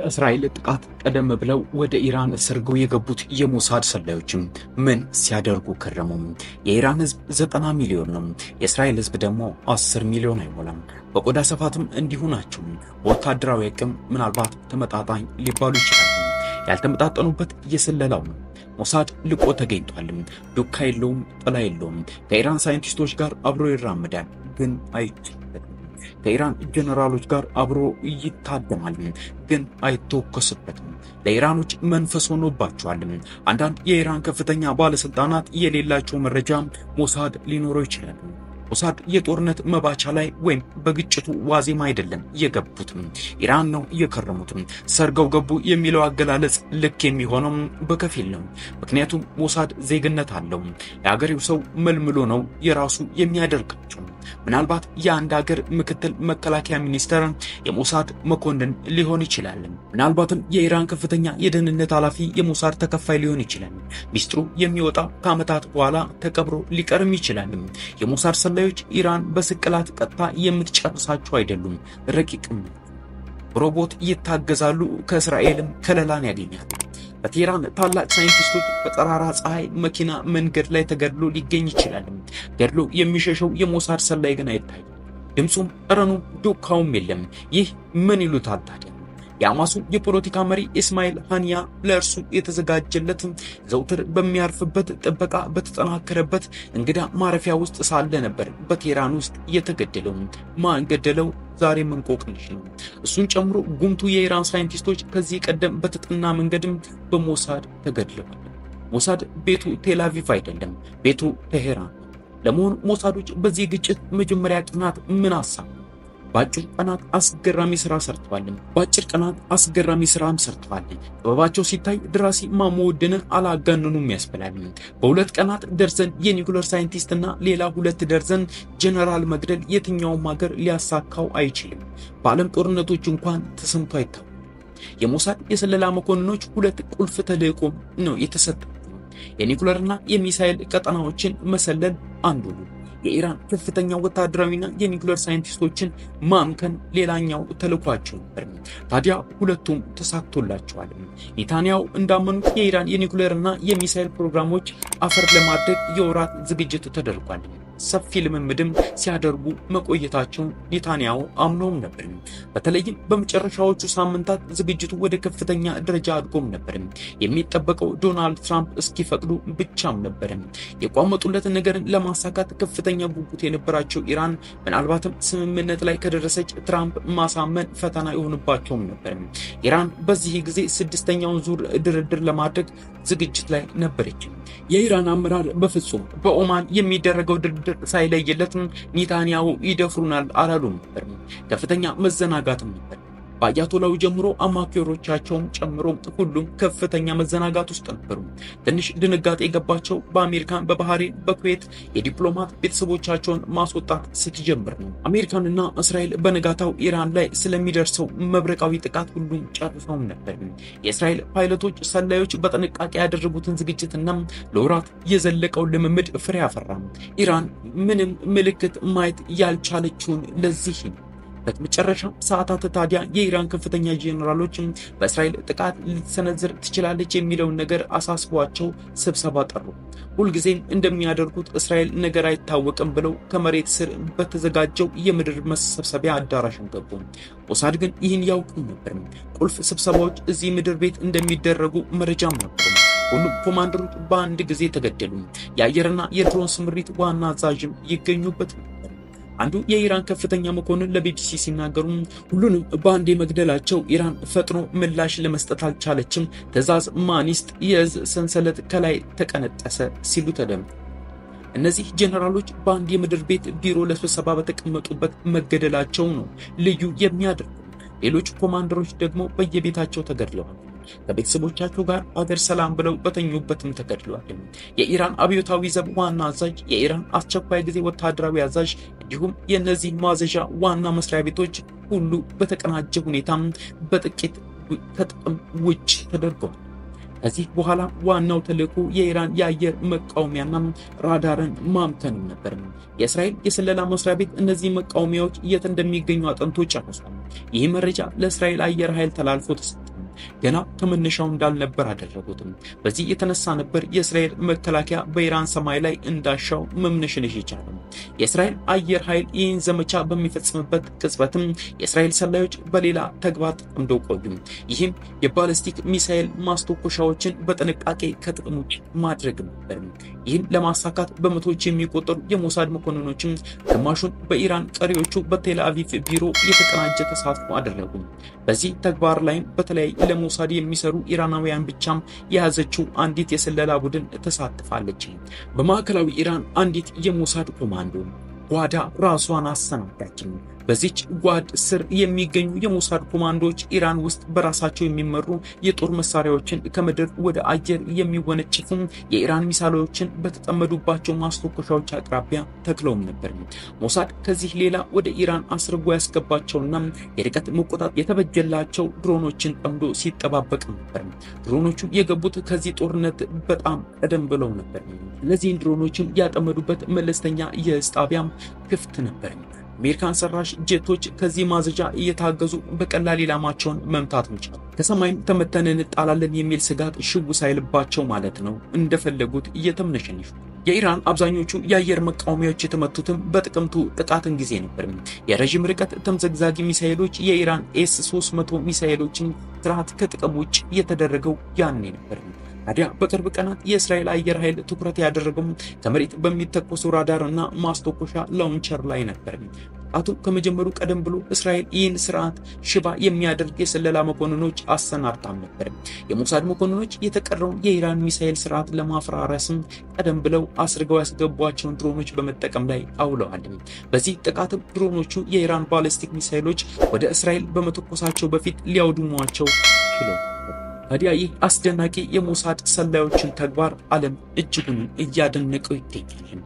ከእስራኤል ጥቃት ቀደም ብለው ወደ ኢራን ሰርገው የገቡት የሞሳድ ሰላዮችም ምን ሲያደርጉ ከረሙ? የኢራን ህዝብ 90 ሚሊዮን ነው። የእስራኤል ህዝብ ደግሞ 10 ሚሊዮን አይሞላም። በቆዳ ስፋትም እንዲሁ ናቸው። ወታደራዊ አቅም ምናልባት ተመጣጣኝ ሊባሉ ይችላሉ። ያልተመጣጠኑበት የስለላው ነው። ሞሳድ ልቆ ተገኝቷል። ዱካ የለውም፣ ጥላ የለውም። ከኢራን ሳይንቲስቶች ጋር አብሮ ይራመዳል፣ ግን አይችልም። ከኢራን ጀነራሎች ጋር አብሮ ይታደማል፣ ግን አይተኮስበትም። ለኢራኖች መንፈስ ሆኖባቸዋል። አንዳንድ የኢራን ከፍተኛ ባለስልጣናት የሌላቸው መረጃ ሞሳድ ሊኖረው ይችላል። ሞሳድ የጦርነት መባቻ ላይ ወይም በግጭቱ ዋዜማ አይደለም የገቡት፣ ኢራን ነው የከረሙት። ሰርገው ገቡ የሚለው አገላለጽ ልክ የሚሆነው በከፊል ነው። ምክንያቱም ሞሳድ ዜግነት አለው። የሀገሬው ሰው መልምሎ ነው የራሱ የሚያደርጋቸው። ምናልባት የአንድ ሀገር ምክትል መከላከያ ሚኒስተር የሞሳድ መኮንን ሊሆን ይችላል። ምናልባትም የኢራን ከፍተኛ የደህንነት ኃላፊ የሞሳድ ተከፋይ ሊሆን ይችላል። ሚስጥሩ የሚወጣ ከዓመታት በኋላ ተቀብሮ ሊቀርም ይችላል። የሞሳድ ሰላዮች ኢራን በስቅላት ቀጥታ የምትጨርሳቸው አይደሉም። ረቂቅም ሮቦት ይታገዛሉ። ከእስራኤልም ከለላን ያገኛሉ። በቴህራን ታላቅ ሳይንቲስቶች በጠራራ ፀሐይ መኪና መንገድ ላይ ተገድሎ ሊገኝ ይችላል። ገድሎ የሚሸሸው የሞሳድ ሰላይ ግን አይታይ። ድምጹም ጠረኑም ዱካውም የለም። ይህ ምን ይሉታል ታዲያ? የሐማሱ የፖለቲካ መሪ ኢስማኤል ሃኒያ ለእርሱ የተዘጋጀለት ዘውትር በሚያርፍበት ጥበቃ በተጠናከረበት እንግዳ ማረፊያ ውስጥ ሳለ ነበር በቴህራን ውስጥ የተገደለው። ማን ገደለው? ዛሬ እንቆቅልሽ ነው። እሱን ጨምሮ ጉምቱ የኢራን ሳይንቲስቶች ከዚህ ቀደም በተጠና መንገድም በሞሳድ ተገድለዋል። ሞሳድ ቤቱ ቴል አቪቭ አይደለም፣ ቤቱ ቴህራን። ለመሆኑ ሞሳዶች በዚህ ግጭት መጀመሪያ ቀናት ምን አሳቡ? በአጭር ቀናት አስገራሚ ስራ ሰርተዋል። ጥበባቸው ሲታይ ድራሲ ማሞወደነ አላጋነኑም ያስብላል። በሁለት ቀናት ደርዘን የኒውክሌር ሳይንቲስትና ሌላ 2 ደርዘን ጀነራል መግደል የትኛውም ሀገር ሊያሳካው አይችልም። በዓለም ጦርነቶች እንኳን ተሰምቶ አይታወቅም። የሞሳድ የስለላ መኮንኖች 2 ቁልፍ ተልዕኮ ነው የተሰጣቸው። የኒውክሌርና የሚሳኤል ቀጠናዎችን መሰለል አንዱ ነው። የኢራን ከፍተኛ ወታደራዊና የኒውክሌር ሳይንቲስቶችን ማምከን ሌላኛው ተልዕኳቸው ነበር። ታዲያ ሁለቱም ተሳክቶላቸዋል። ኔታንያሁ እንዳመኑት የኢራን የኒውክሌርና የሚሳኤል ፕሮግራሞች አፈር ለማድረግ የወራት ዝግጅት ተደርጓል። ሰፊ ልምምድም ሲያደርጉ መቆየታቸውን ኔታንያሁ አምነውም ነበር። በተለይም በመጨረሻዎቹ ሳምንታት ዝግጅቱ ወደ ከፍተኛ ደረጃ አድጎም ነበር። የሚጠበቀው ዶናልድ ትራምፕ እስኪፈቅዱ ብቻም ነበር። የቋመጡለት ነገርን ለማሳካት ከፍተኛ ጉጉት የነበራቸው ኢራን ምናልባትም ስምምነት ላይ ከደረሰች ትራምፕ ማሳመን ፈተና ይሆንባቸውም ነበር። ኢራን በዚህ ጊዜ 6ኛውን ዙር ድርድር ለማድረግ ዝግጅት ላይ ነበረች። የኢራን አመራር በፍጹም በኦማን የሚደረገው ድርድር ሳይለየለት ኔታንያሁ ይደፍሩናል አላሉም ነበር። ከፍተኛ መዘናጋትም ነበር። በአያቶላው ጀምሮ አማካሪዎቻቸውም ጨምሮ ሁሉም ከፍተኛ መዘናጋት ውስጥ ነበሩ። ትንሽ ድንጋጤ የገባቸው በአሜሪካን፣ በባህሬን፣ በኩዌት የዲፕሎማት ቤተሰቦቻቸውን ማስወጣት ስትጀምር ነው። አሜሪካንና እስራኤል በነጋታው ኢራን ላይ ስለሚደርሰው መብረቃዊ ጥቃት ሁሉም ጨርሰውም ነበር። የእስራኤል ፓይለቶች ሰላዮች በጥንቃቄ ያደረጉትን ዝግጅትና ለወራት የዘለቀው ልምምድ ፍሬ አፈራ። ኢራን ምንም ምልክት ማየት ያልቻለችውን ለዚህ በመጨረሻ ሰዓታት ታዲያ የኢራን ከፍተኛ ጄኔራሎች በእስራኤል ጥቃት ልትሰነዝር ትችላለች የሚለው ነገር አሳስቧቸው ስብሰባ ጠሩ። ሁልጊዜም እንደሚያደርጉት እስራኤል ነገር አይታወቅም ብለው ከመሬት ስር በተዘጋጀው የምድር መሰብሰቢያ አዳራሽ ገቡ። ሞሳድ ግን ይህን ያውቁ ነበር። ቁልፍ ስብሰባዎች እዚህ ምድር ቤት እንደሚደረጉ መረጃም ነበር። ሁሉም ኮማንደሮች በአንድ ጊዜ ተገደሉ። የአየርና የድሮን ስምሪት ዋና አዛዥም ይገኙበት ነበር። አንዱ የኢራን ከፍተኛ መኮንን ለቢቢሲ ሲናገሩ ሁሉንም በአንድ መግደላቸው ኢራን ፈጥኖ ምላሽ ለመስጠት አልቻለችም፣ ትዕዛዝ ማኒስት የእዝ ሰንሰለት ከላይ ተቀነጠሰ ሲሉ ተደምጠዋል። እነዚህ ጄኔራሎች በአንድ የምድር ቤት ቢሮ ለስብሰባ በተቀመጡበት መገደላቸው ነው ልዩ የሚያደርገው። ሌሎች ኮማንደሮች ደግሞ በየቤታቸው ተገድለዋል። ከቤተሰቦቻቸው ጋር አገር ሰላም ብለው በተኙበትም ተገድለዋል። የኢራን አብዮታዊ ዘብ ዋና አዛዥ፣ የኢራን አስቸኳይ ጊዜ ወታደራዊ አዛዥ እንዲሁም የነዚህ ማዘዣ ዋና መስሪያ ቤቶች ሁሉ በተቀናጀ ሁኔታ በጥቂት ከጥቅም ውጭ ተደርገዋል። ከዚህ በኋላ ዋናው ተልዕኮ የኢራን የአየር መቃወሚያና ራዳርን ማምከን ነበር። የእስራኤል የስለላ መስሪያ ቤት እነዚህ መቃወሚያዎች የት እንደሚገኙ አጥንቶ ጨርሷል። ይህ መረጃ ለእስራኤል አየር ኃይል ተላልፎ ተሰጥቷል። ገና ከመነሻው እንዳልነበር አደረጉት። በዚህ የተነሳ ነበር የእስራኤል መከላከያ በኢራን ሰማይ ላይ እንዳሻው መምነሽነሽ የቻለው። የእስራኤል አየር ኃይል ይህን ዘመቻ በሚፈጽምበት ቅጽበትም የእስራኤል ሰላዮች በሌላ ተግባር ተጠምደው ቆዩ። ይህም የባሊስቲክ ሚሳኤል ማስተኮሻዎችን በጥንቃቄ ከጥቅም ውጭ ማድረግ ነበር። ይህን ለማሳካት በመቶዎች የሚቆጠሩ የሞሳድ መኮንኖችም ግማሹን በኢራን ቀሪዎቹ በቴል አቪቭ ቢሮ የተቀናጀ ተሳትፎ አደረጉ። በዚህ ተግባር ላይ በተለይ ለሞሳድ የሚሰሩ ኢራናውያን ብቻም የያዘችው አንዲት የስለላ ቡድን ተሳትፋለች። በማዕከላዊ ኢራን አንዲት የሞሳድ ኮማንዶ ጓዳ ራሷን አሰናዳች። በዚች ጓድ ስር የሚገኙ የሞሳድ ኮማንዶች ኢራን ውስጥ በራሳቸው የሚመሩ የጦር መሳሪያዎችን ከምድር ወደ አየር የሚወነጭፉ የኢራን ሚሳኤሎችን በተጠመዱባቸው ማስተኮሻዎች አቅራቢያ ተክለውም ነበር። ሞሳድ ከዚህ ሌላ ወደ ኢራን አስርጎ ያስገባቸውና የርቀት መቆጣጠር የተበጀላቸው ድሮኖችን ጠምዶ ሲጠባበቅ ነበር። ድሮኖቹ የገቡት ከዚህ ጦርነት በጣም ቀደም ብለው ነበር። እነዚህን ድሮኖችን ያጠመዱበት መለስተኛ የእዝ ጣቢያም ክፍት ነበር። አሜሪካን ሰራሽ ጄቶች ከዚህ ማዘዣ እየታገዙ በቀላል ኢላማቸውን መምታት ቻሉ። ከሰማይም ተመተን እንጣላለን የሚል ስጋት ሽው ሳይልባቸው ማለት ነው እንደፈለጉት እየተምነሸነሹ። የኢራን አብዛኞቹ የአየር መቃወሚያዎች የተመቱትም በጥቅምቱ ጥቃትን ጊዜ ነበር። የረጅም ርቀት ተምዘግዛጊ ሚሳኤሎች የኢራን ኤስ-300 ሚሳኤሎችን ስርዓት ከጥቅም ውጭ የተደረገው ያኔ ነበር። ታዲያ በቅርብ ቀናት የእስራኤል አየር ኃይል ትኩረት ያደረገው ከመሬት በሚተኮሱ ራዳርና ማስተኮሻ ላውንቸር ላይ ነበር። ጥቃቱ ከመጀመሩ ቀደም ብሎ እስራኤል ይህን ስርዓት ሽባ የሚያደርግ የስለላ መኮንኖች አሰናድታም ነበር። የሞሳድ መኮንኖች የተቀረውን የኢራን ሚሳኤል ስርዓት ለማፈራረስም ቀደም ብለው አስርገው ያስገቧቸውን ድሮኖች በመጠቀም ላይ አውለዋል። በዚህ ጥቃትም ድሮኖቹ የኢራን ባሊስቲክ ሚሳኤሎች ወደ እስራኤል በመተኮሳቸው በፊት ሊያወድሟቸው ችለዋል። ታዲያ ይህ አስደናቂ የሞሳድ ሰላዮችን ተግባር ዓለም እጅጉን እያደነቀው ይገኛል።